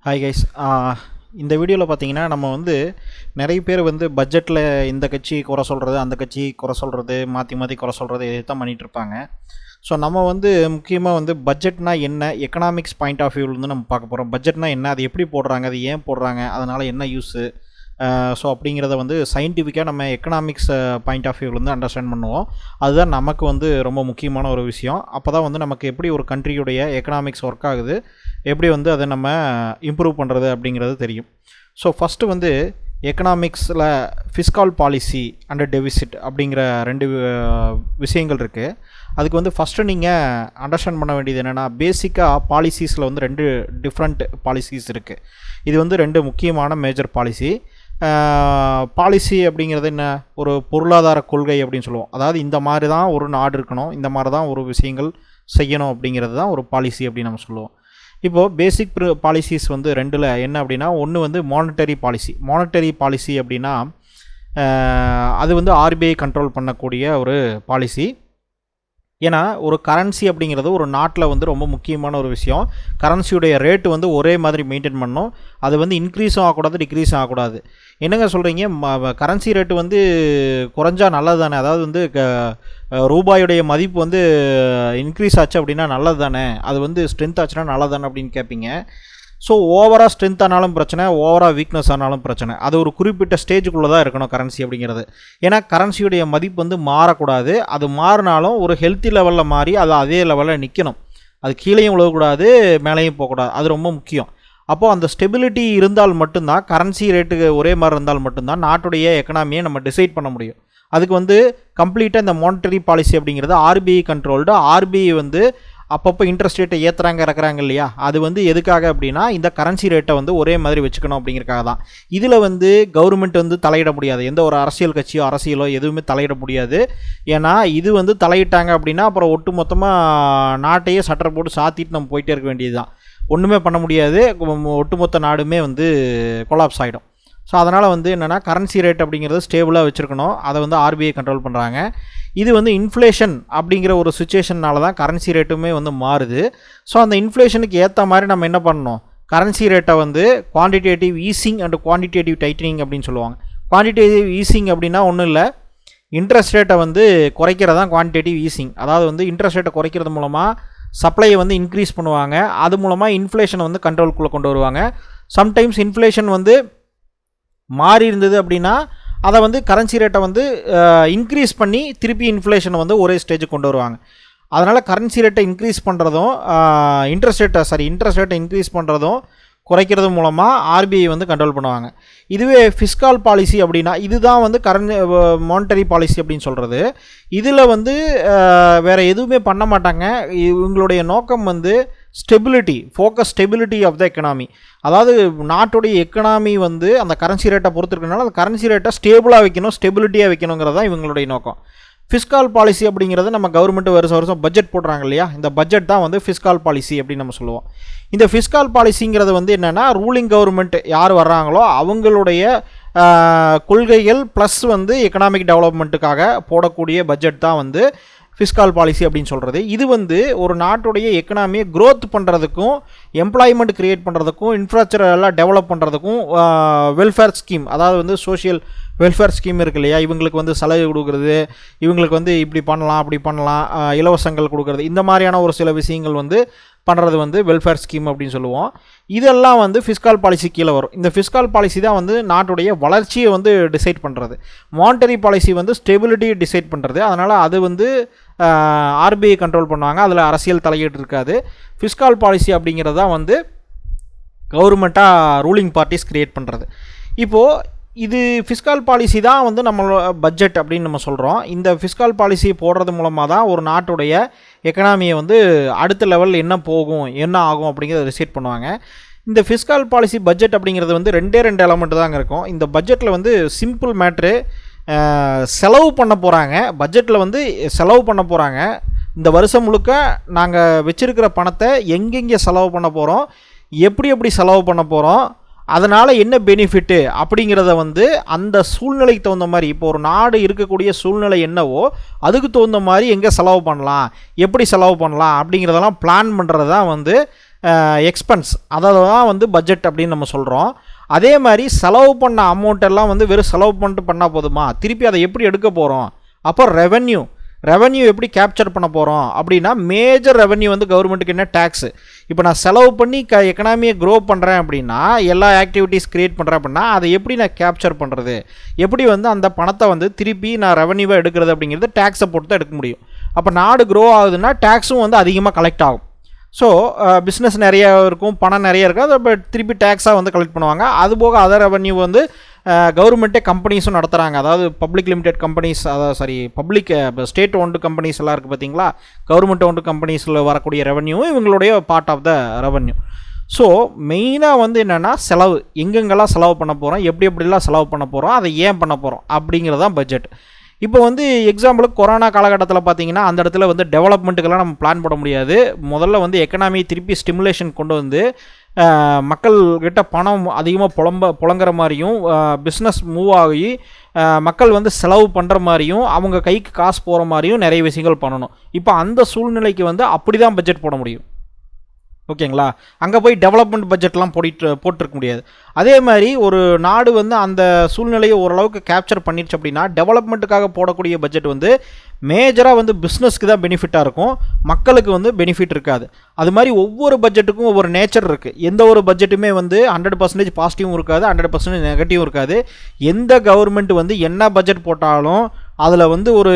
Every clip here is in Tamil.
Hi guys. இந்த வீடியோவில் பார்த்தீங்கன்னா நம்ம நிறைய பேர் பட்ஜெட்டில் இந்த கட்சி குறை சொல்கிறது, அந்த கட்சி குறை சொல்கிறது, மாற்றி மாற்றி குறை சொல்கிறது, இதை தான் பண்ணிகிட்ருப்பாங்க. ஸோ நம்ம முக்கியமாக பட்ஜெட்னா என்ன, எக்கனாமிக்ஸ் பாயிண்ட் ஆஃப் வியூவிலேருந்து நம்ம பார்க்க போகிறோம். பட்ஜெட்னா என்ன, அது எப்படி போடுறாங்க, அது ஏன் போடுறாங்க, அதனால் என்ன யூஸு, ஸோ அப்படிங்கிறத சயின்டிஃபிக்காக நம்ம எக்கனாமிக்ஸ் பாயிண்ட் ஆஃப் வியூவிலேருந்து அண்டர்ஸ்டாண்ட் பண்ணுவோம். அதுதான் நமக்கு ரொம்ப முக்கியமான ஒரு விஷயம். அப்போ தான் நமக்கு எப்படி ஒரு கண்ட்ரியுடைய எக்கனாமிக்ஸ் ஒர்க் ஆகுது, எப்படி அதை நம்ம இம்ப்ரூவ் பண்ணுறது அப்படிங்கிறது தெரியும். ஸோ ஃபஸ்ட்டு எக்கனாமிக்ஸில் ஃபிஸ்கால் பாலிசி அண்ட் டெபிசிட் அப்படிங்கிற ரெண்டு விஷயங்கள் இருக்குது. அதுக்கு ஃபஸ்ட்டு நீங்கள் அண்டர்ஸ்டாண்ட் பண்ண வேண்டியது என்னென்னா, பேசிக்காக பாலிசிஸில் ரெண்டு டிஃப்ரெண்ட் பாலிசிஸ் இருக்குது. இது ரெண்டு முக்கியமான மேஜர் பாலிசி. பாலிசி அப்படிங்கிறது என்ன, ஒரு பொருளாதார கொள்கை அப்படின்னு சொல்லுவோம். அதாவது இந்த மாதிரி தான் ஒரு நாடு இருக்கணும், இந்த மாதிரி தான் ஒரு விஷயங்கள் செய்யணும் அப்படிங்கிறது தான் ஒரு பாலிசி அப்படின்னு நம்ம சொல்லுவோம். இப்போது பேசிக் பாலிசிஸ் ரெண்டில் என்ன அப்படின்னா, ஒன்று மானிட்டரி பாலிசி. மானிட்டரி பாலிசி அப்படின்னா அது ஆர்பிஐ கண்ட்ரோல் பண்ணக்கூடிய ஒரு பாலிசி. ஏன்னா ஒரு கரன்சி அப்படிங்கிறது ஒரு நாட்டில் ரொம்ப முக்கியமான ஒரு விஷயம். கரன்சியுடைய ரேட்டு ஒரே மாதிரி மெயின்டைன் பண்ணணும். அது இன்க்ரீஸும் ஆகக்கூடாது, டிக்ரீஸும் ஆகக்கூடாது. என்னங்க சொல்கிறீங்க, கரன்சி ரேட்டு குறைஞ்சா நல்லது தானே, அதாவது ரூபாயுடைய மதிப்பு இன்க்ரீஸ் ஆச்சு அப்படின்னா நல்லது தானே, அது ஸ்ட்ரென்த் ஆச்சுன்னா நல்லது தானே அப்படின்னு கேட்பீங்க. ஸோ ஓவராக ஸ்ட்ரென்த் ஆனாலும் பிரச்சனை, ஓவராக வீக்னஸ் ஆனாலும் பிரச்சனை. அது ஒரு குறிப்பிட்ட ஸ்டேஜுக்குள்ளே தான் இருக்கணும் கரன்சி அப்படிங்கிறது. ஏன்னா கரன்சியுடைய மதிப்பு மாறக்கூடாது. அது மாறினாலும் ஒரு ஹெல்த்தி லெவலில் மாறி அது அதே லெவலில் நிற்கணும். அது கீழேயும் விழக்கூடாது, மேலேயும் போகக்கூடாது. அது ரொம்ப முக்கியம். அப்போது அந்த ஸ்டெபிலிட்டி இருந்தால் மட்டும்தான், கரன்சி ரேட்டுக்கு ஒரே மாதிரி இருந்தால் மட்டும்தான் நாட்டுடைய எக்கனாமியை நம்ம டிசைட் பண்ண முடியும். அதுக்கு கம்ப்ளீட்டாக இந்த மானிட்டரி பாலிசி அப்படிங்கிறது ஆர்பிஐ கண்ட்ரோல்டு. ஆர்பிஐ அப்பப்போ இன்ட்ரெஸ்ட் ரேட்டை ஏற்றுறாங்க இறக்குறாங்க இல்லையா, அது எதுக்காக அப்படின்னா இந்த கரன்சி ரேட்டை ஒரே மாதிரி வச்சுக்கணும் அப்படிங்கிறக்காக தான். இதில் கவர்மெண்ட் தலையிட முடியாது. எந்த ஒரு அரசியல் கட்சியோ அரசியலோ எதுவுமே தலையிட முடியாது. ஏன்னா இது தலையிட்டாங்க அப்படின்னா அப்புறம் ஒட்டு மொத்தமாக நாட்டையே சட்டரை போட்டு சாத்திட்டு நம்ம போயிட்டே இருக்க வேண்டியது தான். ஒன்றுமே பண்ண முடியாது. ஒட்டுமொத்த நாடுமே கொலாப்ஸ் ஆகிடும். ஸோ அதனால் என்னென்னா கரன்சி ரேட் அப்படிங்கிறது ஸ்டேபிளாக வச்சுருக்கணும். அதை ஆர்பிஐ கண்ட்ரோல் பண்ணுறாங்க. இது இன்ஃப்ளேஷன் அப்படிங்கிற ஒரு சுச்சுவேஷனால தான் கரன்சி ரேட்டுமே மாறுது. ஸோ அந்த இன்ஃப்ளேஷனுக்கு ஏற்ற மாதிரி நம்ம என்ன பண்ணணும், கரன்சி ரேட்டை quantitative easing and quantitative tightening அப்படின்னு சொல்லுவாங்க. குவான்டிடேட்டிவ் ஈஸிங் அப்படின்னா ஒன்றும் இல்லை, இன்ட்ரெஸ்ட் ரேட்டை குறைக்கிறது தான் குவான்டிடேட்டிவ் ஈஸிங். அதாவது இன்ட்ரெஸ்ட் ரேட்டை குறைக்கிறது மூலமாக சப்ளையை இன்க்ரீஸ் பண்ணுவாங்க. அது மூலமாக இன்ஃப்ளேஷனை கண்ட்ரோலுக்குள்ளே கொண்டு வருவாங்க. சம்டைம்ஸ் இன்ஃப்ளேஷன் மாறி இருந்தது அப்படின்னா அதை கரன்சி ரேட்டை இன்க்ரீஸ் பண்ணி திருப்பி இன்ஃப்ளேஷனை ஒரே ஸ்டேஜுக்கு கொண்டு வருவாங்க. அதனால் கரன்சி ரேட்டை இன்க்ரீஸ் பண்ணுறதும் இன்ட்ரெஸ்ட் ரேட்டை இன்க்ரீஸ் பண்ணுறதும் குறைக்கிறது மூலமாக ஆர்பிஐ கண்ட்ரோல் பண்ணுவாங்க. இதுவே ஃபிஸ்கால் பாலிசி அப்படின்னா இதுதான் மானிட்டரி பாலிசி அப்படின்னு சொல்கிறது. இதில் வேறு எதுவுமே பண்ண மாட்டாங்க. இவங்களுடைய நோக்கம் stability, stability of the economy. அதாவது நாட்டுடைய எக்கனாமி அந்த கரன்சி ரேட்டை பொறுத்து இருக்கனால அந்த கரன்சி ரேட்டை ஸ்டேபிளாக வைக்கணும், ஸ்டெபிலிட்டியாக வைக்கணுங்கிறது தான் இவங்களுடைய நோக்கம். ஃபிஸ்கால் பாலிசி அப்படிங்கிறது நம்ம கவர்மெண்ட் வருஷம் பட்ஜெட் போடுறாங்க இல்லையா, இந்த பட்ஜெட் தான் ஃபிஸ்கால் பாலிசி அப்படின்னு நம்ம சொல்லுவோம். இந்த ஃபிஸ்கால் பாலிசிங்கிறது என்னென்னா, ரூலிங் கவர்மெண்ட் யார் வர்றாங்களோ அவங்களுடைய கொள்கைகள் ப்ளஸ் எக்கனாமிக் டெவலப்மெண்ட்டுக்காக போடக்கூடிய பட்ஜெட் தான் ஃபிஸ்கால் பாலிசி அப்படின்னு சொல்கிறது. இது ஒரு நாட்டுடைய எக்கனாமியை க்ரோத் பண்ணுறதுக்கும், எம்ப்ளாய்மெண்ட் க்ரியேட் பண்ணுறதுக்கும், இன்ஃப்ராஸ்ட்ரக்சர் எல்லாம் டெவலப் பண்ணுறதுக்கும், வெல்ஃபேர் ஸ்கீம், அதாவது சோஷியல் வெல்ஃபேர் ஸ்கீம் இருக்கு இல்லையா, இவங்களுக்கு சலுகை கொடுக்குறது, இவங்களுக்கு இப்படி பண்ணலாம் அப்படி பண்ணலாம், இலவசங்கள் கொடுக்குறது, இந்த மாதிரியான ஒரு சில விஷயங்கள் பண்ணுறது வெல்ஃபேர் ஸ்கீம் அப்படின்னு சொல்லுவோம். இதெல்லாம் ஃபிஸ்கால் பாலிசி கீழே வரும். இந்த ஃபிஸ்கால் பாலிசி தான் நாட்டுடைய வளர்ச்சியை டிசைட் பண்ணுறது. மானிட்டரி பாலிசி ஸ்டெபிலிட்டி டிசைட் பண்ணுறது. அதனால் அது ஆர்பிஐ கண்ட்ரோல் பண்ணுவாங்க. அதில் அரசியல் தலையீடு இருக்காது. ஃபிஸ்கால் பாலிசி அப்படிங்கிறது தான் கவர்மெண்ட்டாக ரூலிங் பார்ட்டிஸ் க்ரியேட் பண்ணுறது. இப்போது இது ஃபிஸ்கால் பாலிசி தான் நம்மளோட பட்ஜெட் அப்படின்னு நம்ம சொல்கிறோம். இந்த ஃபிஸ்கால் பாலிசி போடுறது மூலமாக தான் ஒரு நாட்டுடைய எக்கனாமியை அடுத்த லெவலில் என்ன போகும், என்ன ஆகும் அப்படிங்கிறத டிசைட் பண்ணுவாங்க. இந்த ஃபிஸ்கால் பாலிசி பட்ஜெட் அப்படிங்கிறது ரெண்டே எலமெண்ட் தாங்க இருக்கும். இந்த பட்ஜெட்டில் சிம்பிள் மேட்ரு, செலவு பண்ண போகிறாங்க. பட்ஜெட்டில் செலவு பண்ண போகிறாங்க. இந்த வருஷம் முழுக்க நாங்கள் வச்சுருக்கிற பணத்தை எங்கெங்கே செலவு பண்ண போகிறோம், எப்படி செலவு பண்ண போகிறோம், அதனால் என்ன பெனிஃபிட்டு அப்படிங்கிறத அந்த சூழ்நிலைக்கு தகுந்த மாதிரி, இப்போ ஒரு நாடு இருக்கக்கூடிய சூழ்நிலை என்னவோ அதுக்கு தகுந்த மாதிரி எங்கே செலவு பண்ணலாம், எப்படி செலவு பண்ணலாம் அப்படிங்கிறதெல்லாம் பிளான் பண்ணுறது தான் எக்ஸ்பென்ஸ், அதை தான் வந்து பட்ஜெட் அப்படின்னு நம்ம சொல்கிறோம். அதே மாதிரி செலவு பண்ண அமௌண்ட் எல்லாம் வந்து வெறும் செலவு பண்ணிட்டு பண்ணால் போதுமா, திருப்பி அதை எப்படி எடுக்க போகிறோம்? அப்போ ரெவென்யூ எப்படி கேப்சர் பண்ண போகிறோம் அப்படின்னா, மேஜர் ரெவென்யூ வந்து கவர்மெண்ட்டுக்கு என்ன டேக்ஸு. இப்போ நான் செலவு பண்ணி எக்கனாமியை க்ரோ பண்ணுறேன் அப்படின்னா, எல்லா ஆக்டிவிட்டீஸ் க்ரியேட் பண்ணுறேன் அப்படின்னா, அதை எப்படி நான் கேப்சர் பண்ணுறது, எப்படி வந்து அந்த பணத்தை வந்து திருப்பி நான் ரெவென்யூவாக எடுக்கிறது அப்படிங்கிறது டேக்ஸை போட்டு தான் எடுக்க முடியும். அப்போ நாடு க்ரோ ஆகுதுன்னா டேக்ஸும் வந்து அதிகமாக கலெக்ட் ஆகும். ஸோ பிஸ்னஸ் நிறைய இருக்கும், பணம் நிறைய இருக்கும், அதை திருப்பி டேக்ஸாக வந்து கலெக்ட் பண்ணுவாங்க. அதுபோக அதர் ரெவென்யூ வந்து கவர்மெண்ட்டே கம்பெனிஸும் நடத்துகிறாங்க. அதாவது பப்ளிக் லிமிடெட் கம்பெனிஸ், அதாவது பப்ளிக் ஸ்டேட் ஓன்டு கம்பெனிஸ் எல்லாம் இருக்குது பார்த்தீங்களா, கவர்மெண்ட் ஓன்டு கம்பெனிஸில் வரக்கூடிய ரெவென்யூவும் இவங்களுடைய part of the revenue. So மெயினாக வந்து என்னென்னா செலவு, எங்கெங்கெல்லாம் செலவு பண்ண போகிறோம், எப்படிலாம் செலவு பண்ண போகிறோம், அதை ஏன் பண்ண போகிறோம் அப்படிங்கிறது தான் பட்ஜெட். இப்போ வந்து எக்ஸாம்பிளுக்கு கொரோனா காலகட்டத்தில் பார்த்தீங்கன்னா, அந்த இடத்துல வந்து டெவலப்மெண்ட்டுக்கெல்லாம் நம்ம பிளான் போட முடியாது. முதல்ல வந்து எக்கனாமியை திருப்பி ஸ்டிமுலேஷன் கொண்டு வந்து மக்கள்கிட்ட பணம் அதிகமாக புழங்குற மாதிரியும், பிஸ்னஸ் மூவ் ஆகி மக்கள் வந்து செலவு பண்ணுற மாதிரியும், அவங்க கைக்கு காசு போகிற மாதிரியும் நிறைய விஷயங்கள் பண்ணணும். இப்போ அந்த சூழ்நிலைக்கு வந்து அப்படி தான் பட்ஜெட் போட முடியும். ஓகேங்களா, அங்கே போய் டெவலப்மெண்ட் பட்ஜெட்லாம் போட்டிருக்க முடியாது. அதே மாதிரி ஒரு நாடு வந்து அந்த சூழ்நிலையை ஓரளவுக்கு கேப்சர் பண்ணிடுச்சு அப்படின்னா, டெவலப்மெண்ட்டுக்காக போடக்கூடிய பட்ஜெட் வந்து மேஜராக வந்து பிஸ்னஸ்க்கு தான் பெனிஃபிட்டாக இருக்கும், மக்களுக்கு வந்து பெனிஃபிட் இருக்காது. அது மாதிரி ஒவ்வொரு பட்ஜெட்டுக்கும் ஒவ்வொரு நேச்சர் இருக்குது. எந்த ஒரு பட்ஜெட்டுமே வந்து 100% பாசிட்டிவும் இருக்காது, 100% நெகட்டிவும் இருக்காது. எந்த கவர்மெண்ட் வந்து என்ன பட்ஜெட் போட்டாலும் அதில் வந்து ஒரு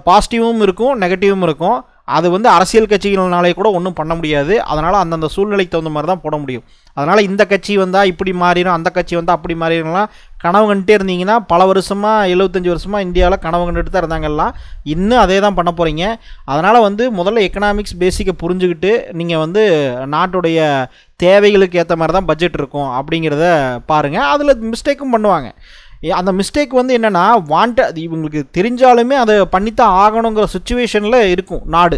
பாசிட்டிவும் இருக்கும், நெகட்டிவும் இருக்கும். அது வந்து அரசியல் கட்சிகள்னாலே கூட ஒன்றும் பண்ண முடியாது. அதனால் அந்தந்த சூழ்நிலைக்கு தகுந்த மாதிரி தான் போட முடியும். அதனால் இந்த கட்சி வந்தால் இப்படி மாறிடும், அந்த கட்சி வந்தால் அப்படி மாறிடலாம் கனவு கண்டுட்டே இருந்தீங்கன்னா, பல வருஷமாக 75 வருஷமாக இந்தியாவில் கனவு கண்டுட்டு தான் இருந்தாங்கலாம், இன்னும் அதே தான் பண்ண போகிறீங்க. அதனால் வந்து முதல்ல எக்கனாமிக்ஸ் பேசிக்கை புரிஞ்சுக்கிட்டு நீங்கள் வந்து நாட்டுடைய தேவைகளுக்கு ஏற்ற மாதிரி தான் பட்ஜெட் இருக்கும் அப்படிங்கிறத பாருங்கள். அதில் மிஸ்டேக்கும் பண்ணுவாங்க. அந்த மிஸ்டேக் வந்து என்னென்னா, அது இவங்களுக்கு தெரிஞ்சாலுமே அதை பண்ணித்தான் ஆகணுங்கிற சுச்சுவேஷனில் இருக்கும் நாடு.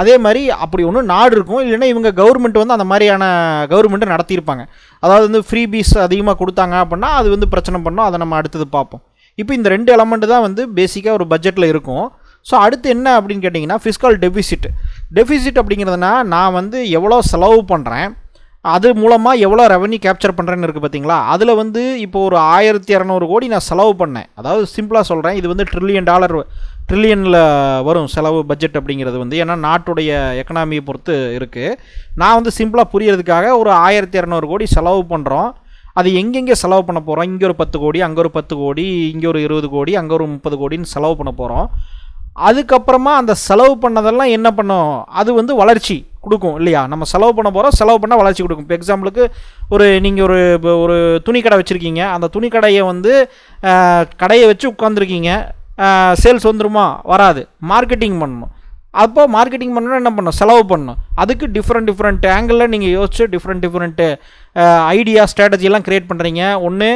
அதே மாதிரி அப்படி ஒன்று நாடு இருக்கும், இல்லைன்னா இவங்க கவர்மெண்ட் வந்து அந்த மாதிரியான கவர்மெண்ட்டை நடத்தியிருப்பாங்க. அதாவது வந்து ஃப்ரீ பீஸ் அதிகமாக கொடுத்தாங்க அப்படின்னா அது வந்து பிரச்சனை பண்ணோம், அதை நம்ம அடுத்தது பார்ப்போம். இப்போ இந்த 2 எலமெண்ட்டு தான் வந்து பேசிக்காக ஒரு பட்ஜெட்டில் இருக்கும். ஸோ அடுத்து என்ன அப்படின்னு கேட்டிங்கன்னா, ஃபிஸ்கல் டெஃபிசிட் அப்படிங்கிறதுனா, நான் வந்து எவ்வளோ செலவு பண்ணுறேன், அது மூலமாக எவ்வளோ ரெவன்யூ கேப்சர் பண்ணுறேன்னு இருக்குது பார்த்தீங்களா. அதில் வந்து இப்போ ஒரு 1200 கோடி நான் செலவு பண்ணேன். அதாவது சிம்பிளாக சொல்கிறேன், இது வந்து ட்ரில்லியனில் வரும் செலவு பட்ஜெட் அப்படிங்கிறது வந்து, ஏன்னா நாட்டுடைய எக்கனாமியை பொறுத்து இருக்குது. நான் வந்து சிம்பிளாக புரியறதுக்காக ஒரு 1200 கோடி செலவு பண்ணுறோம். அது எங்கெங்கே செலவு பண்ண போகிறோம், இங்கே ஒரு 10 கோடி, அங்கே ஒரு 10 கோடி, இங்கே ஒரு 20 கோடி, அங்கே ஒரு 30 கோடின்னு செலவு பண்ண போகிறோம். அதுக்கப்புறமா அந்த செலவு பண்ணதெல்லாம் என்ன பண்ணோம், அது வந்து வளர்ச்சி கொடுக்கும் இல்லையா. நம்ம செலவு பண்ண போகிறோம், செலவு பண்ணால் வளர்ச்சி கொடுக்கும். இப்போ எக்ஸாம்பிளுக்கு நீங்கள் ஒரு துணி கடை வச்சுருக்கீங்க, அந்த துணி கடையை வந்து கடையை வச்சு உட்காந்துருக்கீங்க, சேல்ஸ் வந்துருமா, வராது. மார்க்கெட்டிங் பண்ணணும். அப்போ மார்க்கெட்டிங் பண்ணணும்னா என்ன பண்ணணும், செலவு பண்ணணும். அதுக்கு டிஃப்ரெண்ட் ஆங்கிளில் நீங்கள் யோசிச்சு டிஃப்ரெண்ட் ஐடியா ஸ்ட்ராட்டஜிலாம் க்ரியேட் பண்ணுறீங்க. ஒன்று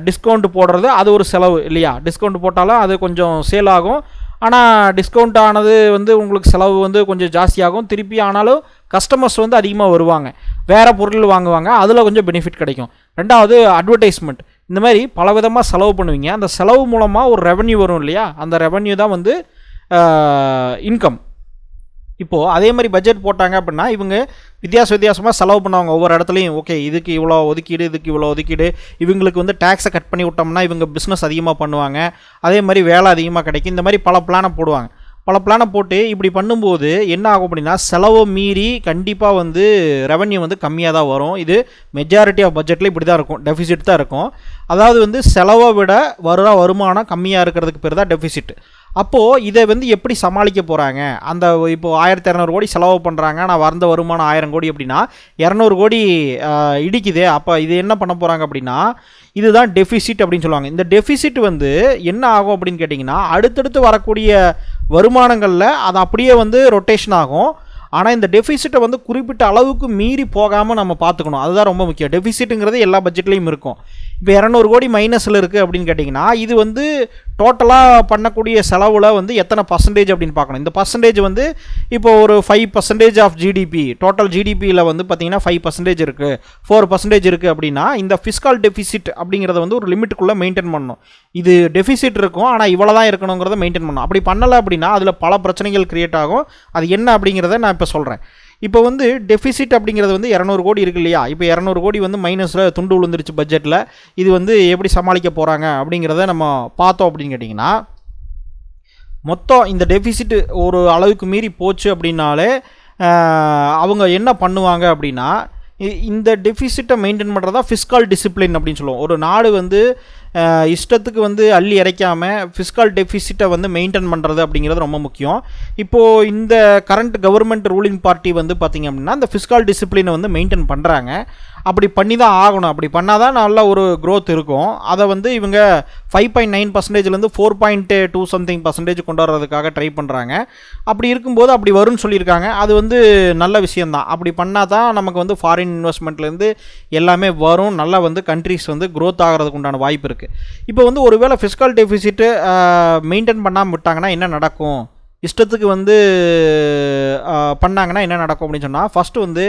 டிஸ்கவுண்ட் போடுறது, அது ஒரு செலவு இல்லையா. டிஸ்கவுண்ட் போட்டாலும் அது கொஞ்சம் சேல் ஆகும், ஆனால் டிஸ்கவுண்ட் ஆனது வந்து உங்களுக்கு செலவு வந்து கொஞ்சம் ஜாஸ்தியாகும். திருப்பி ஆனாலும் கஸ்டமர்ஸ் வந்து அதிகமாக வருவாங்க, வேறு பொருள் வாங்குவாங்க, அதில் கொஞ்சம் பெனிஃபிட் கிடைக்கும். ரெண்டாவது அட்வர்டைஸ்மெண்ட். இந்த மாதிரி பலவிதமாக செலவு பண்ணுவீங்க. அந்த செலவு மூலமாக ஒரு ரெவன்யூ வரும் இல்லையா, அந்த ரெவன்யூ தான் வந்து இன்கம். இப்போது அதே மாதிரி பட்ஜெட் போட்டாங்க அப்படின்னா இவங்க வித்தியாசமாக செலவு பண்ணுவாங்க ஒவ்வொரு இடத்துலையும். ஓகே, இதுக்கு இவ்வளோ ஒதுக்கீடு, இதுக்கு இவ்வளோ ஒதுக்கீடு, இவங்களுக்கு வந்து டேக்ஸை கட் பண்ணி விட்டோம்னா இவங்க பிஸ்னஸ் அதிகமாக பண்ணுவாங்க, அதே மாதிரி வேலை அதிகமாக கிடைக்கும். இந்த மாதிரி பல பிளானை போடுவாங்க. பல பிளானை போட்டு இப்படி பண்ணும்போது என்ன ஆகும் அப்படின்னா, செலவை மீறி கண்டிப்பாக வந்து ரெவன்யூ வந்து கம்மியாக தான் வரும். இது மெஜாரிட்டி ஆஃப் பட்ஜெட்டில் இப்படி தான் இருக்கும், டெஃபிசிட் தான் இருக்கும். அதாவது வந்து செலவை விட வருமானம் கம்மியாக இருக்கிறதுக்கு பேர் தான் டெஃபிசிட். அப்போது இதை வந்து எப்படி சமாளிக்க போகிறாங்க, அந்த இப்போது 1200 கோடி செலவு பண்ணுறாங்க, நான் வந்த வருமானம் 1000 கோடி அப்படின்னா 200 கோடி இடிக்குது. அப்போ இது என்ன பண்ண போகிறாங்க அப்படின்னா, இதுதான் டெஃபிசிட் அப்படின்னு சொல்லுவாங்க. இந்த டெஃபிசிட் வந்து என்ன ஆகும் அப்படின்னு கேட்டிங்கன்னா, அடுத்தடுத்து வரக்கூடிய வருமானங்களில் அது அப்படியே வந்து ரொட்டேஷன் ஆகும். ஆனால் இந்த டெஃபிசிட்டை வந்து குறிப்பிட்ட அளவுக்கு மீறி போகாமல் நம்ம பார்த்துக்கணும், அதுதான் ரொம்ப முக்கியம். டெஃபிசிட்டுங்கிறது எல்லா பட்ஜெட்லேயும் இருக்கும். இப்போ 200 கோடி மைனஸில் இருக்குது அப்படின்னு கேட்டிங்கன்னா, இது வந்து டோட்டலாக பண்ணக்கூடிய செலவில் வந்து எத்தனை பர்சன்டேஜ் அப்படின்னு பார்க்கணும். இந்த பர்சன்டேஜ் வந்து இப்போ ஒரு 5% ஆஃப் ஜிடிபி, டோட்டல் ஜிடிபியில் வந்து பார்த்திங்கன்னா 5% இருக்குது, 4% இருக்குது அப்படின்னா, இந்த ஃபிஸ்கல் டெஃபிசிட் அப்படிங்கிறத வந்து ஒரு லிமிட்டுக்குள்ளே மெயின்டைன் பண்ணணும். இது டெஃபிசிட் இருக்கும், ஆனால் இவ்வளோ தான் இருக்கணுங்கிறத மெயின்டைன் பண்ணணும். அப்படி பண்ணலை அப்படின்னா அதில் பல பிரச்சனைகள் க்ரியேட் ஆகும். அது என்ன அப்படிங்கிறத நான் இப்போ சொல்கிறேன். இப்போ வந்து டெஃபிசிட் அப்படிங்கிறது வந்து 200 கோடி இருக்கு இல்லையா, இப்போ 200 கோடி வந்து மைனஸில் துண்டு விழுந்துருச்சு பட்ஜெட்டில். இது வந்து எப்படி சமாளிக்க போகிறாங்க அப்படிங்கிறத நம்ம பார்த்தோம் அப்படின்னு கேட்டிங்கன்னா, மொத்தம் இந்த டெஃபிசிட் ஒரு அளவுக்கு மீறி போச்சு அப்படின்னாலே அவங்க என்ன பண்ணுவாங்க அப்படின்னா, இந்த டெஃபிசிட்டை மெயின்டைன் பண்ணுறதா ஃபிஸ்கால் டிசிப்ளின் அப்படின்னு சொல்லுவோம். ஒரு நாடு வந்து இஷ்டத்துக்கு வந்து அள்ளி இறைக்காமல் ஃபிஸ்கால் டெஃபிசிட்டை வந்து மெயின்டைன் பண்ணுறது அப்படிங்கிறது ரொம்ப முக்கியம். இப்போது இந்த கரண்ட் கவர்மெண்ட் ரூலிங் பார்ட்டி வந்து பார்த்திங்க அப்படின்னா இந்த ஃபிஸ்கால் டிசிப்ளினை வந்து மெயின்டைன் பண்ணுறாங்க. அப்படி பண்ணி தான் ஆகணும். அப்படி பண்ணால் தான் நல்ல ஒரு க்ரோத் இருக்கும். அதை வந்து இவங்க 5.9%லேருந்து 4.2 சம்திங் பர்சன்டேஜ் கொண்டு வர்றதுக்காக ட்ரை பண்ணுறாங்க. அப்படி இருக்கும்போது அப்படி வரும்னு சொல்லியிருக்காங்க. அது வந்து நல்ல விஷயந்தான். அப்படி பண்ணால் தான் நமக்கு வந்து ஃபாரின் இன்வெஸ்ட்மெண்ட்லேருந்து எல்லாமே வரும். நல்லா வந்து கண்ட்ரிஸ் வந்து க்ரோத் ஆகிறதுக்கு உண்டான வாய்ப்பு இருக்குது. இப்போ வந்து ஒருவேளை ஃபிஸ்கல் டெஃபிசிட்டு மெயின்டைன் பண்ணாமல் விட்டாங்கன்னா என்ன நடக்கும், இஷ்டத்துக்கு வந்து பண்ணாங்கன்னா என்ன நடக்கும் அப்படின்னு சொன்னால், ஃபஸ்ட்டு வந்து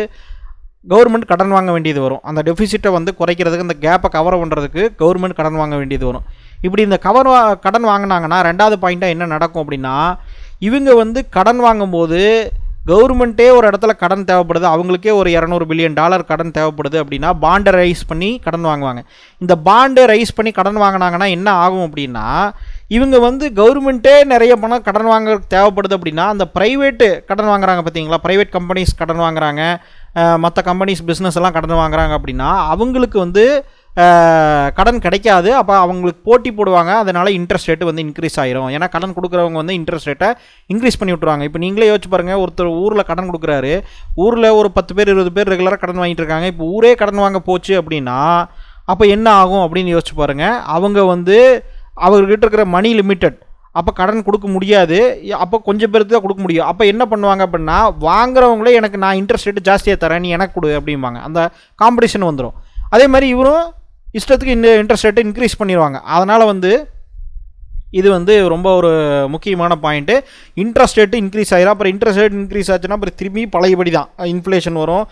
கவர்மெண்ட் கடன் வாங்க வேண்டியது வரும். அந்த டெஃபிசிட்டை வந்து குறைக்கிறதுக்கு, அந்த கேப்பை கவர் பண்ணுறதுக்கு கவர்மெண்ட் கடன் வாங்க வேண்டியது வரும். இப்படி இந்த கடன் வாங்கினாங்கன்னா ரெண்டாவது பாயிண்ட்டாக என்ன நடக்கும் அப்படின்னா, இவங்க வந்து கடன் வாங்கும்போது கவர்மெண்ட்டே ஒரு இடத்துல கடன் தேவைப்படுது, அவங்களுக்கே ஒரு $200 பில்லியன் கடன் தேவைப்படுது அப்படின்னா பாண்டை ரைஸ் பண்ணி கடன் வாங்குவாங்க. இந்த பாண்டை ரைஸ் பண்ணி கடன் வாங்கினாங்கன்னா என்ன ஆகும் அப்படின்னா, இவங்க வந்து கவர்மெண்ட்டே நிறைய பணம் கடன் வாங்க தேவைப்படுது அப்படின்னா, அந்த ப்ரைவேட்டு கடன் வாங்குறாங்க பார்த்தீங்களா, ப்ரைவேட் கம்பெனிஸ் கடன் வாங்குறாங்க, மற்ற கம்பெனிஸ் பிஸ்னஸ் எல்லாம் கடன் வாங்குறாங்க அப்படின்னா அவங்களுக்கு வந்து கடன் கிடைக்காது. அப்போ அவங்களுக்கு போட்டி போடுவாங்க. அதனால் இன்ட்ரெஸ்ட் ரேட்டு வந்து இன்க்ரீஸ் ஆகிரும். ஏன்னா கடன் கொடுக்குறவங்க வந்து இன்ட்ரெஸ்ட் ரேட்டை இன்க்ரீஸ் பண்ணி விட்ருவாங்க. இப்போ நீங்களே யோசிச்சு பாருங்கள், ஒருத்தர் ஊரில் கடன் கொடுக்குறாரு, ஊரில் ஒரு 10 பேர் 20 பேர் ரெகுலராக கடன் வாங்கிட்டு இருக்காங்க. இப்போ ஊரே கடன் வாங்க போச்சு அப்படின்னா அப்போ என்ன ஆகும் அப்படின்னு யோசிச்சு பாருங்கள். அவங்க வந்து அவர்கிட்ட இருக்கிற மணி லிமிட்டட், அப்போ கடன் கொடுக்க முடியாது. அப்போ கொஞ்சம் பேருக்கு தான் கொடுக்க முடியும். அப்போ என்ன பண்ணுவாங்க அப்படின்னா, வாங்குறவங்களே எனக்கு நான் இன்ட்ரெஸ்ட் ரேட்டு ஜாஸ்தியாக தரேன், நீ எனக்கு கொடு அப்படிம்பாங்க. அந்த காம்படிஷன் வந்துடும். அதே மாதிரி இவரும் இஷ்டத்துக்கு இந்த இன்ட்ரெஸ்ட் ரேட்டை இன்க்ரீஸ் பண்ணிடுவாங்க. அதனால் வந்து இது வந்து ரொம்ப ஒரு முக்கியமான பாயிண்ட்டு. இன்ட்ரெஸ்ட் ரேட்டு இன்க்ரீஸ் ஆகிடும். அப்புறம் இன்ட்ரெஸ்ட் ரேட் இன்க்ரீஸ் ஆச்சுன்னா அப்புறம் திரும்பி பழையபடி தான் இன்ஃப்ளேஷன் வரும்.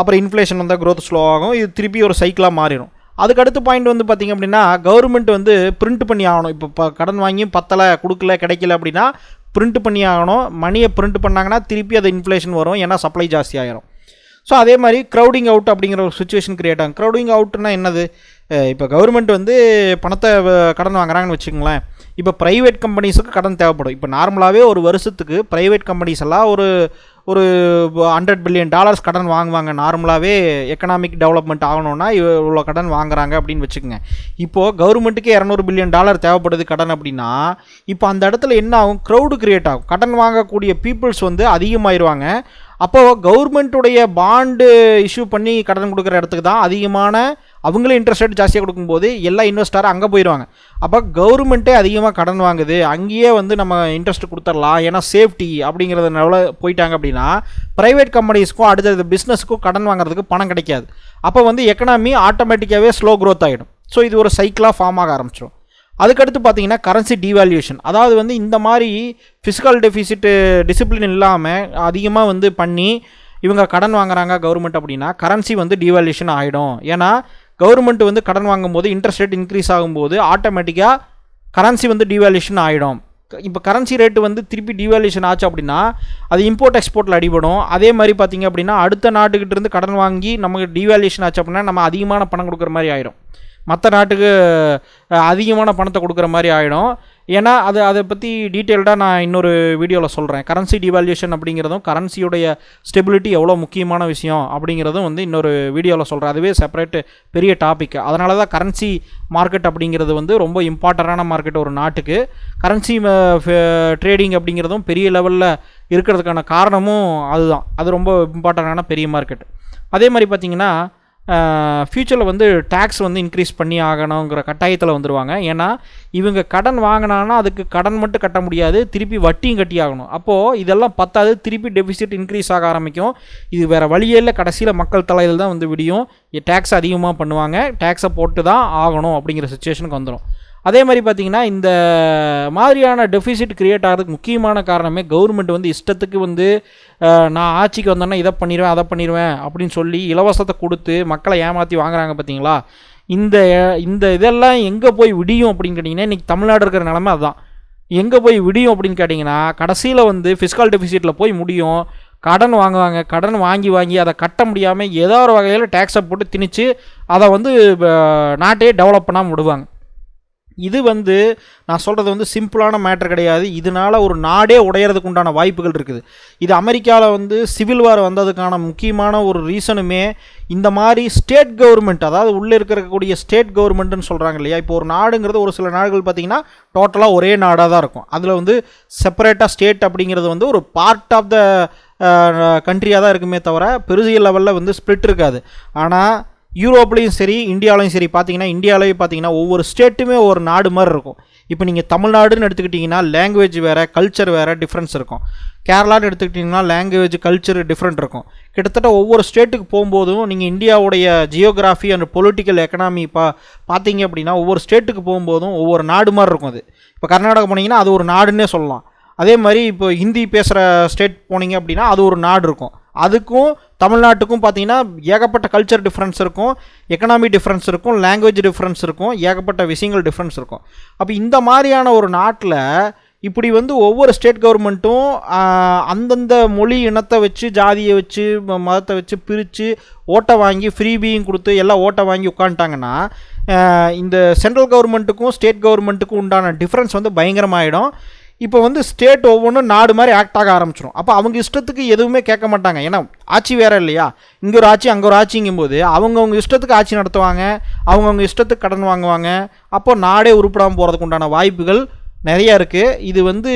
அப்புறம் இன்ஃப்ளேஷன் வந்தால் க்ரோத் ஸ்லோ ஆகும். இது திருப்பி ஒரு சைக்கிளாக மாறிடும். அதுக்கடுத்து பாயிண்ட் வந்து பார்த்திங்க அப்படின்னா, கவர்மெண்ட் வந்து பிரிண்ட் பண்ணி ஆகணும். இப்போ கடன் வாங்கியும் பத்தலை, கொடுக்கல, கிடைக்கல அப்படின்னா பிரிண்ட் பண்ணி ஆகணும். மணியை பிரிண்ட் பண்ணாங்கன்னா திருப்பி அது இன்ஃப்ளேஷன் வரும். ஏன்னா சப்ளை ஜாஸ்தி ஆகிரும். ஸோ அதே மாதிரி க்ரௌடிங் அவுட் அப்படிங்கிற ஒரு சுச்சுவேஷன் க்ரியேட் ஆகும். க்ரௌடிங் அவுட்னா என்னது, இப்போ கவர்மெண்ட் வந்து பணத்தை கடன் வாங்குறாங்கன்னு வச்சுக்கோங்களேன். இப்போ ப்ரைவேட் கம்பெனிஸுக்கு கடன் தேவைப்படும். இப்போ நார்மலாகவே ஒரு வருஷத்துக்கு ப்ரைவேட் கம்பெனிஸ் எல்லாம் ஒரு $100 பில்லியன் கடன் வாங்குவாங்க. நார்மலாகவே எக்கனாமிக் டெவலப்மெண்ட் ஆகணும்னா இவ்வளோ கடன் வாங்குறாங்க அப்படின்னு வச்சுக்கோங்க. இப்போது கவர்மெண்ட்டுக்கே $200 பில்லியன் தேவைப்படுது கடன் அப்படின்னா, இப்போ அந்த இடத்துல என்ன ஆகும், க்ரௌடு கிரியேட் ஆகும். கடன் வாங்கக்கூடிய பீப்புள்ஸ் வந்து அதிகமாகிடுவாங்க. அப்போது கவர்மெண்ட்டுடைய பாண்டு இஷ்யூ பண்ணி கடன் கொடுக்குற இடத்துக்கு தான் அதிகமான அவங்களே இன்ட்ரெஸ்ட் ரேட் ஜாஸ்தியாக கொடுக்கும்போது எல்லா இன்வெஸ்டரும் அங்கே போயிடுவாங்க. அப்போ கவர்மெண்ட்டே அதிகமாக கடன் வாங்குது, அங்கேயே வந்து நம்ம இன்ட்ரெஸ்ட் கொடுத்துடலாம், ஏன்னா சேஃப்டி அப்படிங்கிறதுனால போயிட்டாங்க அப்படின்னா ப்ரைவேட் கம்பெனிஸ்க்கும் அடுத்தது பிஸ்னஸுக்கும் கடன் வாங்குறதுக்கு பணம் கிடைக்காது. அப்போ வந்து எக்கனாமி ஆட்டோமேட்டிக்காகவே ஸ்லோ க்ரோத் ஆகிடும். ஸோ இது ஒரு சைக்கிளாக ஃபார்ம் ஆக ஆரம்பிச்சிடும். அதுக்கடுத்து பார்த்தீங்கன்னா கரன்சி டிவால்யூஷன். அதாவது வந்து இந்த மாதிரி ஃபிஸ்கல் டெஃபிசிட்டு டிசிப்ளின் இல்லாமல் அதிகமாக வந்து பண்ணி இவங்க கடன் வாங்குறாங்க கவர்மெண்ட் அப்படின்னா கரன்சி வந்து டிவால்யூஷன் ஆகிடும். ஏன்னா கவர்மெண்ட் வந்து கடன் வாங்கும்போது இன்ட்ரெஸ்ட் ரேட் இன்க்ரீஸ் ஆகும்போது ஆட்டோமேட்டிக்காக கரன்சி வந்து டிவால்யூஷன் ஆகிடும். இப்போ கரன்சி ரேட்டு வந்து திருப்பி டிவால்யூஷன் ஆச்சு அப்படின்னா அது இம்போர்ட் எக்ஸ்போர்ட்டில் அடிபடும். அதே மாதிரி பார்த்திங்க அப்படின்னா அடுத்த நாட்டுக்கிட்ட இருந்து கடன் வாங்கி நமக்கு டிவால்யூஷன் ஆச்சு அப்படின்னா நம்ம அதிகமான பணம் கொடுக்குற மாதிரி ஆகிடும். மற்ற நாட்டுக்கு அதிகமான பணத்தை கொடுக்குற மாதிரி ஆகிடும். ஏன்னா அதை பற்றி டீட்டெயில்டாக நான் இன்னொரு வீடியோவில் சொல்கிறேன். கரன்சி டிவால்யூஷன் அப்படிங்கிறதும் கரன்சியுடைய ஸ்டெபிலிட்டி எவ்வளோ முக்கியமான விஷயம் அப்படிங்கிறதும் வந்து இன்னொரு வீடியோவில் சொல்கிறேன். அதுவே செப்பரேட்டு பெரிய டாபிக். அதனால தான் கரன்சி மார்க்கெட் அப்படிங்கிறது வந்து ரொம்ப இம்பார்ட்டண்டான மார்க்கெட் ஒரு நாட்டுக்கு. கரன்சி ட்ரேடிங் அப்படிங்கிறதும் பெரிய லெவலில் இருக்கிறதுக்கான காரணமும் அதுதான். அது ரொம்ப இம்பார்ட்டண்டான பெரிய மார்க்கெட். அதே மாதிரி பார்த்திங்கன்னா ஃப்யூச்சரில் வந்து டேக்ஸ் வந்து இன்க்ரீஸ் பண்ணி ஆகணுங்கிற கட்டாயத்தில் வந்துடுவாங்க. ஏன்னா இவங்க கடன் வாங்கினாங்கன்னா அதுக்கு கடன் மட்டும் கட்ட முடியாது, திருப்பி வட்டியும் கட்டி ஆகணும். அப்போது இதெல்லாம் பத்தாது, திருப்பி டெபிசிட் இன்க்ரீஸ் ஆக ஆரம்பிக்கும். இது வேறு வழியே இல்லை, கடைசியில் மக்கள் தலையில் தான் வந்து விடியும். டேக்ஸ் அதிகமாக பண்ணுவாங்க, டேக்ஸை போட்டு தான் ஆகணும் அப்படிங்கிற சுச்சுவேஷனுக்கு வந்துடும். அதே மாதிரி பார்த்திங்கன்னா இந்த மாதிரியான டெஃபிசிட் க்ரியேட் ஆகிறதுக்கு முக்கியமான காரணமே கவர்மெண்ட் வந்து இஷ்டத்துக்கு வந்து நான் ஆட்சிக்கு வந்தேன்னா இதை பண்ணிடுவேன் அதை பண்ணிடுவேன் அப்படின்னு சொல்லி இலவசத்தை கொடுத்து மக்களை ஏமாற்றி வாங்குறாங்க பார்த்தீங்களா. இந்த இதெல்லாம் எங்கே போய் விடியும் அப்படின்னு கேட்டிங்கன்னா இன்றைக்கி தமிழ்நாடு இருக்கிற நிலமை அதுதான். எங்கே போய் விடியும் அப்படின்னு கேட்டிங்கன்னா கடைசியில் வந்து ஃபிஸ்கல் டெஃபிசிட்டில் போய் முடியும். கடன் வாங்குவாங்க. கடன் வாங்கி வாங்கி அதை கட்ட முடியாமல் ஏதோ ஒரு வகையில் டேக்ஸை போட்டு திணிச்சு அதை வந்து நாட்டையே டெவலப் பண்ணாமல் விடுவாங்க. இது வந்து நான் சொல்கிறது வந்து சிம்பிளான மேட்டர் கிடையாது. இதனால் ஒரு நாடே உடையிறதுக்கு உண்டான வாய்ப்புகள் இருக்குது. இது அமெரிக்காவில் வந்து சிவில் வார் வந்ததுக்கான முக்கியமான ஒரு ரீசனுமே இந்த மாதிரி ஸ்டேட் கவர்மெண்ட், அதாவது உள்ளே இருக்கக்கூடிய ஸ்டேட் கவர்மெண்ட்டுன்னு சொல்கிறாங்க இல்லையா. இப்போ ஒரு நாடுங்கிறது ஒரு சில நாடுகள் பார்த்திங்கன்னா டோட்டலாக ஒரே நாடாக தான் இருக்கும். அதில் வந்து செப்பரேட்டாக ஸ்டேட் அப்படிங்கிறது வந்து ஒரு பார்ட் ஆஃப் த கண்ட்ரியாக தான் இருக்குமே தவிர பெரிய லெவலில் வந்து ஸ்ப்ளிட் இருக்காது. ஆனால் யூரோப்லேயும் சரி இந்தியாவிலையும் சரி பார்த்தீங்கன்னா, இந்தியாவிலேயும் பார்த்தீங்கன்னா ஒவ்வொரு ஸ்டேட்டுமே ஒரு நாடு மாதிரி இருக்கும். இப்போ நீங்கள் தமிழ்நாடுன்னு எடுத்துக்கிட்டிங்கன்னா லாங்குவேஜ் வேறு, கல்ச்சர் வேறு டிஃப்ரென்ஸ் இருக்கும். கேரளான்னு எடுத்துக்கிட்டிங்கன்னா லாங்குவேஜ் கல்ச்சர் டிஃப்ரெண்ட் இருக்கும். கிட்டத்தட்ட ஒவ்வொரு ஸ்டேட்டுக்கு போகும்போதும் நீங்கள் இந்தியாவுடைய ஜியோகிராஃபி அண்ட் பொலிட்டிக்கல் எக்கனாமி பார்த்தீங்க அப்படின்னா ஒவ்வொரு ஸ்டேட்டுக்கு போகும்போதும் ஒவ்வொரு நாடு மாதிரி இருக்கும். அது இப்போ கர்நாடகா போனீங்கன்னா அது ஒரு நாடுன்னே சொல்லலாம். அதே மாதிரி இப்போ ஹிந்தி பேசுகிற ஸ்டேட் போனீங்க அப்படின்னா அது ஒரு நாடு இருக்கும். அதுக்கும் தமிழ்நாட்டுக்கும் பார்த்தீங்கன்னா ஏகப்பட்ட கல்ச்சர் டிஃப்ரென்ஸ் இருக்கும், எக்கனாமி டிஃப்ரென்ஸ் இருக்கும், லாங்குவேஜ் டிஃப்ரென்ஸ் இருக்கும், ஏகப்பட்ட விஷயங்கள் டிஃப்ரென்ஸ் இருக்கும். அப்போ இந்த மாதிரியான ஒரு நாட்டில் இப்படி வந்து ஒவ்வொரு ஸ்டேட் கவர்மெண்ட்டும் அந்தந்த மொழி இனத்தை வச்சு, ஜாதியை வச்சு, மதத்தை வச்சு பிரித்து ஓட்டை வாங்கி ஃப்ரீபியும் கொடுத்து எல்லாம் ஓட்டை வாங்கி உட்காந்துட்டாங்கன்னா இந்த சென்ட்ரல் கவர்மெண்ட்டுக்கும் ஸ்டேட் கவர்மெண்ட்டுக்கும் உண்டான டிஃப்ரென்ஸ் வந்து பயங்கரமாகிடும். இப்போ வந்து ஸ்டேட் ஒவ்வொன்றும் நாடு மாதிரி ஆக்ட் ஆக ஆரம்பிச்சிடும். அப்போ அவங்க இஷ்டத்துக்கு எதுவுமே கேட்க மாட்டாங்க. ஏன்னா ஆட்சி வேறு இல்லையா, இங்கே ஒரு ஆட்சி அங்கே ஒரு ஆட்சிங்கும்போது அவங்கவுங்க இஷ்டத்துக்கு ஆட்சி நடத்துவாங்க, அவங்கவுங்க இஷ்டத்துக்கு கடன் வாங்குவாங்க. அப்போ நாடே உருப்படாமல் போகிறதுக்கு உண்டான வாய்ப்புகள் நிறையா இருக்குது. இது வந்து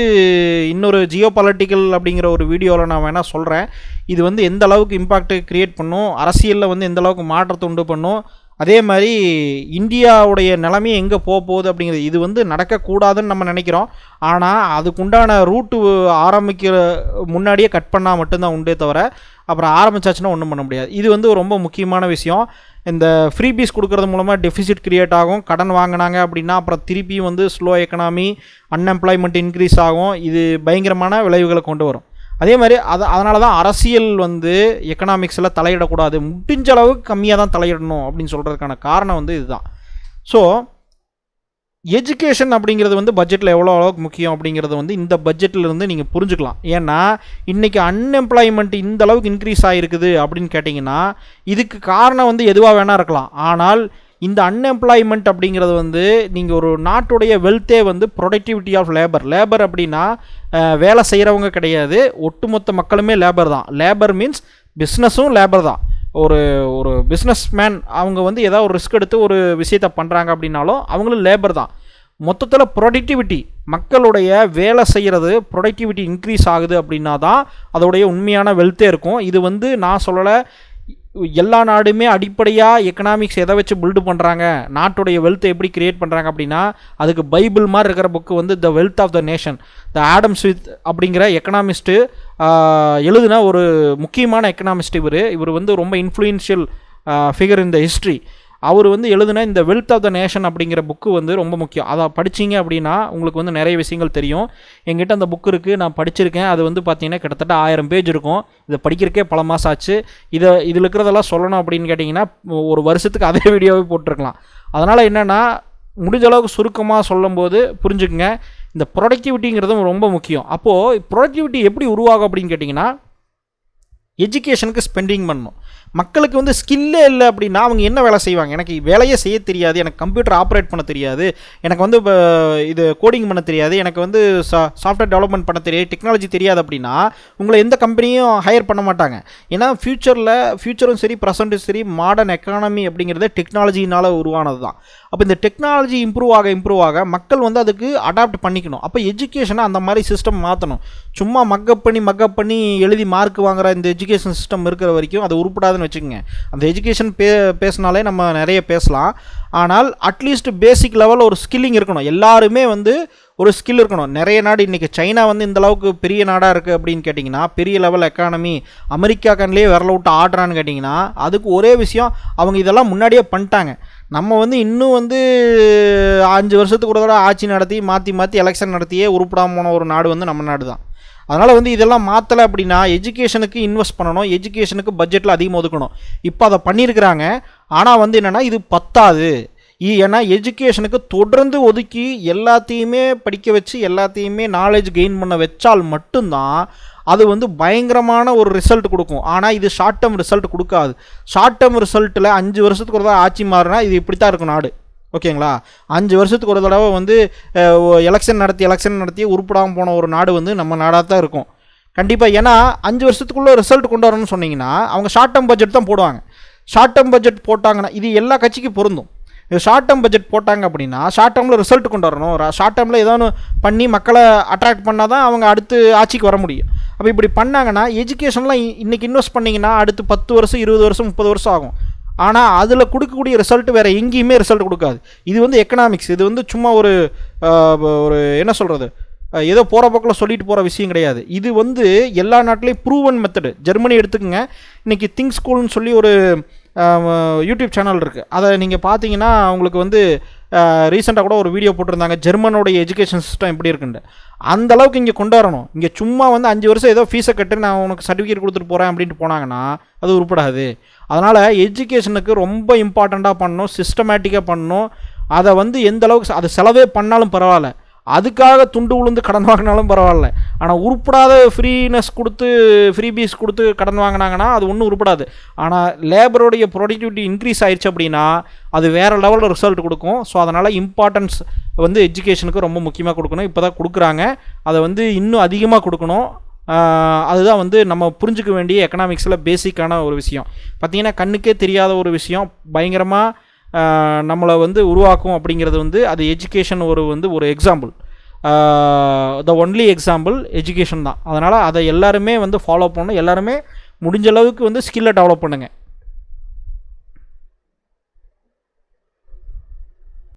இன்னொரு ஜியோ பொலிட்டிக்கல் அப்படிங்கிற ஒரு வீடியோவில் நான் வேணால் சொல்கிறேன். இது வந்து எந்த அளவுக்கு இம்பாக்ட் க்ரியேட் பண்ணும், அரசியலில் வந்து எந்த அளவுக்கு மாற்றத்தை உண்டு பண்ணும், அதே மாதிரி இந்தியாவுடைய நிலைமையை எங்கே போகுது அப்படிங்கிறது. இது வந்து நடக்கக்கூடாதுன்னு நம்ம நினைக்கிறோம். ஆனால் அதுக்குண்டான ரூட்டு ஆரம்பிக்கிற முன்னாடியே கட் பண்ணால் மட்டும்தான் உண்டே தவிர அப்புறம் ஆரம்பிச்சாச்சுன்னா ஒன்றும் பண்ண முடியாது. இது வந்து ரொம்ப முக்கியமான விஷயம். இந்த ஃப்ரீபீஸ் கொடுக்கறது மூலமாக டெஃபிசிட் கிரியேட் ஆகும். கடன் வாங்கினாங்க அப்படின்னா அப்புறம் திருப்பியும் வந்து ஸ்லோ எக்கனாமி, அன்எம்ப்ளாய்மெண்ட் இன்க்ரீஸ் ஆகும். இது பயங்கரமான விளைவுகளை கொண்டு வரும். அதே மாதிரி அதனால தான் அரசியல் வந்து எக்கனாமிக்ஸில் தலையிடக்கூடாது, முடிஞ்ச அளவுக்கு கம்மியாக தான் தலையிடணும் அப்படின்னு சொல்கிறதுக்கான காரணம் வந்து இதுதான். ஸோ எஜுகேஷன் அப்படிங்கிறது வந்து பட்ஜெட்டில் எவ்வளோ அளவுக்கு முக்கியம் அப்படிங்கிறது வந்து இந்த பட்ஜெட்டிலிருந்து நீங்கள் புரிஞ்சுக்கலாம். ஏன்னா இன்றைக்கி அன்எம்ப்ளாய்மெண்ட் இந்த அளவுக்கு இன்க்ரீஸ் ஆகிருக்குது அப்படின்னு கேட்டிங்கன்னா இதுக்கு காரணம் வந்து எதுவாக வேணா இருக்கலாம். ஆனால் இந்த அன்எம்ப்ளாய்மெண்ட் அப்படிங்கிறது வந்து நீங்கள் ஒரு நாட்டுடைய வெல்த்தே வந்து ப்ரொடக்டிவிட்டி ஆஃப் லேபர் அப்படின்னா வேலை செய்கிறவங்க கிடையாது, ஒட்டுமொத்த மக்களுமே லேபர் தான். லேபர் மீன்ஸ் பிஸ்னஸும் லேபர் தான். ஒரு ஒரு பிஸ்னஸ் மேன் அவங்க வந்து ஏதாவது ஒரு ரிஸ்க் எடுத்து ஒரு விஷயத்தை பண்ணுறாங்க அப்படின்னாலும் அவங்களும் லேபர் தான். மொத்தத்தில் ப்ரொடக்டிவிட்டி, மக்களுடைய வேலை செய்கிறது ப்ரொடக்டிவிட்டி இன்க்ரீஸ் ஆகுது அப்படின்னா தான் அதோடைய உண்மையான வெல்த்தே இருக்கும். இது வந்து நான் சொல்லலை, எல்லா நாடுமே அடிப்படையாக எக்கனாமிக்ஸ் எதை வச்சு பில்டு பண்ணுறாங்க, நாட்டுடைய வெல்த்தை எப்படி கிரியேட் பண்ணுறாங்க அப்படின்னா அதுக்கு பைபிள் மாதிரி இருக்கிற புக்கு வந்து the wealth of the nation, the Adam Smith அப்படிங்கிற எக்கனாமிஸ்ட்டு எழுதுனா ஒரு முக்கியமான எக்கனாமிஸ்ட். இவர் வந்து ரொம்ப influential figure in the history. அவர் வந்து எழுதுனா இந்த வெல்த் ஆஃப் த நேஷன் அப்படிங்கிற புக்கு வந்து ரொம்ப முக்கியம். அதை படிச்சிங்க அப்படின்னா உங்களுக்கு வந்து நிறைய விஷயங்கள் தெரியும். என்கிட்ட அந்த புக்கு இருக்குது, நான் படிச்சிருக்கேன். அது வந்து பார்த்திங்கன்னா கிட்டத்தட்ட 1000 பேஜ் இருக்கும். இதை படிக்கிறக்கே பல மாதம் ஆச்சு. இதில் இருக்கிறதெல்லாம் சொல்லணும் அப்படின்னு கேட்டிங்கன்னா ஒரு வருஷத்துக்கு அதே வீடியோவே போட்டிருக்கலாம். அதனால் என்னென்னா முடிஞ்ச அளவுக்கு சுருக்கமாக சொல்லும்போது புரிஞ்சுக்குங்க, இந்த ப்ரொடக்டிவிட்டிங்கிறதும் ரொம்ப முக்கியம். அப்போது ப்ரொடக்டிவிட்டி எப்படி உருவாகும் அப்படின்னு கேட்டிங்கன்னா எஜுகேஷனுக்கு ஸ்பெண்டிங் பண்ணணும். மக்களுக்கு வந்து ஸ்கில்லே இல்லை அப்படின்னா அவங்க என்ன வேலை செய்வாங்க? எனக்கு வேலையே செய்ய தெரியாது, எனக்கு கம்ப்யூட்டர் ஆப்ரேட் பண்ண தெரியாது, எனக்கு வந்து இது கோடிங் பண்ண தெரியாது, எனக்கு வந்து சாஃப்ட்வேர் டெவலப்மெண்ட் பண்ண தெரியாது, டெக்னாலஜி தெரியாது அப்படின்னா உங்களை எந்த கம்பெனியும் ஹையர் பண்ண மாட்டாங்க. ஏன்னா ஃப்யூச்சரும் சரி ப்ரெசண்ட்டும் சரி மாடர்ன் எக்கானமி அப்படிங்கிறது டெக்னாலஜினால் உருவானது தான். அப்போ இந்த டெக்னாலஜி இம்ப்ரூவ் ஆக மக்கள் வந்து அதுக்கு அடாப்ட் பண்ணிக்கணும். அப்போ எஜுகேஷனை அந்த மாதிரி சிஸ்டம் மாற்றணும். சும்மா மக்கப் பண்ணி எழுதி மார்க் வாங்குற இந்த எஜுகேஷன் சிஸ்டம் இருக்கிற வரைக்கும் அது உருப்படாதுன்னு வச்சுக்கோங்க. அந்த எஜுகேஷன் பேசினாலே நம்ம நிறைய பேசலாம். ஆனால் அட்லீஸ்ட் பேசிக் லெவல் ஒரு ஸ்கில்லிங் இருக்கணும். எல்லாருமே வந்து ஒரு ஸ்கில் இருக்கணும். நிறைய நாடு இன்றைக்கி சைனா வந்து இந்த அளவுக்கு பெரிய நாடாக இருக்குது அப்படின்னு கேட்டிங்கன்னா, பெரிய லெவல் எக்கானமி, அமெரிக்கா கண்லேயே விரல விட்டு ஆடுறான்னு கேட்டிங்கன்னா அதுக்கு ஒரே விஷயம், அவங்க இதெல்லாம் முன்னாடியே பண்ணிட்டாங்க. நம்ம வந்து இன்னும் வந்து 5 வருஷத்துக்கு ஒரு தடவை ஆட்சி நடத்தி மாற்றி எலெக்ஷன் நடத்தியே உருப்படாமல் போன ஒரு நாடு வந்து நம்ம நாடு தான். அதனால் வந்து இதெல்லாம் மாற்றலை அப்படின்னா எஜுகேஷனுக்கு இன்வெஸ்ட் பண்ணணும், எஜுகேஷனுக்கு பட்ஜெட்டில் அதிகமாக ஒதுக்கணும். இப்போ அதை பண்ணியிருக்கிறாங்க. ஆனால் வந்து என்னென்னா இது பத்தாது. ஏன்னா எஜுகேஷனுக்கு தொடர்ந்து ஒதுக்கி எல்லாத்தையுமே படிக்க வச்சு எல்லாத்தையுமே நாலேஜ் கெயின் பண்ண வச்சால் மட்டும்தான் அது வந்து பயங்கரமான ஒரு ரிசல்ட் கொடுக்கும். ஆனால் இது ஷார்ட் டேர்ம் ரிசல்ட் கொடுக்காது. ஷார்ட் டேர்ம் ரிசல்ட்டில் 5 வருஷத்துக்கு ஒரு தடவை ஆட்சி மாறினா இது இப்படி தான் இருக்கும் நாடு. ஓகேங்களா? 5 வருஷத்துக்கு ஒரு தடவை வந்து எலெக்ஷன் நடத்தி உருப்படாமல் போன ஒரு நாடு வந்து நம்ம நாடாக தான் இருக்கும் கண்டிப்பாக. ஏன்னா 5 வருஷத்துக்குள்ளே ரிசல்ட் கொண்டு வரணும்னு சொன்னீங்கன்னா அவங்க ஷார்ட் டேர்ம் பட்ஜெட் தான் போடுவாங்க. ஷார்ட் டேர்ம் பட்ஜெட் போட்டாங்கன்னா இது எல்லா கட்சிக்கும் பொருந்தும். ஷார்ட் டேர்ம் பட்ஜெட் போட்டாங்க அப்படின்னா ஷார்ட் டேர்மில் ரிசல்ட் கொண்டு வரணும். ஷார்ட் டேர்மில் ஏதோ பண்ணி மக்களை அட்ராக்ட் பண்ணால் தான் அவங்க அடுத்து ஆட்சிக்கு வர முடியும். அப்போ இப்படி பண்ணாங்கன்னா எஜுகேஷன்லாம் இன்றைக்கி இன்வெஸ்ட் பண்ணிங்கன்னா அடுத்து 10 வருஷம் 20 வருஷம் 30 வருஷம் ஆகும். ஆனால் அதில் கொடுக்கக்கூடிய ரிசல்ட் வேறு எங்கேயுமே ரிசல்ட் கொடுக்காது. இது வந்து எக்கனாமிக்ஸ். இது வந்து சும்மா ஒரு என்ன சொல்கிறது, ஏதோ போகிற போக்கில் சொல்லிட்டு போகிற விஷயம் கிடையாது. இது வந்து எல்லா நாட்டிலையும் ப்ரூவன் மெத்தடு. ஜெர்மனி எடுத்துக்கோங்க. இன்றைக்கி திங்க் ஸ்கூல்னு சொல்லி ஒரு யூடியூப் சேனல் இருக்குது. அதை நீங்கள் பார்த்தீங்கன்னா அவங்களுக்கு வந்து ரீசெண்டாக கூட ஒரு வீடியோ போட்டிருந்தாங்க ஜெர்மனோடைய எஜுகேஷன் சிஸ்டம் எப்படி இருக்குன்ட்டு. அந்தளவுக்கு இங்கே கொண்டு வரணும். இங்கே சும்மா வந்து 5 வருஷம் ஏதோ ஃபீஸை கட்டு நான் உனக்கு சர்டிஃபிகேட் கொடுத்துட்டு போகிறேன் அப்படின்ட்டு போனாங்கன்னா அது உருப்படாது. அதனால் எஜுகேஷனுக்கு ரொம்ப இம்பார்ட்டண்ட்டாக பண்ணணும், சிஸ்டமேட்டிக்காக பண்ணணும். அதை வந்து எந்த அளவுக்கு அது செலவே பண்ணாலும் பரவாயில்ல, அதுக்காக துண்டு உளுந்து கடன் வாங்கினாலும் பரவாயில்ல. ஆனால் உருப்படாத ஃப்ரீனஸ் கொடுத்து ஃப்ரீபீஸ் கொடுத்து கடன் வாங்கினாங்கன்னா அது ஒன்றும் உருப்படாது. ஆனால் லேபரோடைய ப்ரொடக்டிவிட்டி இன்க்ரீஸ் ஆயிடுச்சு அப்படின்னா அது வேறு லெவலில் ரிசல்ட் கொடுக்கும். ஸோ அதனால் இம்பார்ட்டன்ஸ் வந்து எஜுகேஷனுக்கு ரொம்ப முக்கியமாக கொடுக்கணும். இப்போ தான் கொடுக்குறாங்க, அதை வந்து இன்னும் அதிகமாக கொடுக்கணும். அதுதான் வந்து நம்ம புரிஞ்சிக்க வேண்டிய எக்கனாமிக்ஸில் பேசிக்கான ஒரு விஷயம். பார்த்திங்கன்னா கண்ணுக்கே தெரியாத ஒரு விஷயம் பயங்கரமாக நம்மளை வந்து உருவாக்கும் அப்படிங்கிறது வந்து அது எஜுகேஷன் ஒரு example. The only example education தான். அதனால் அதை எல்லாருமே வந்து ஃபாலோ பண்ணணும். எல்லாருமே முடிஞ்ச அளவுக்கு வந்து ஸ்கில்லை டெவலப் பண்ணுங்கள்.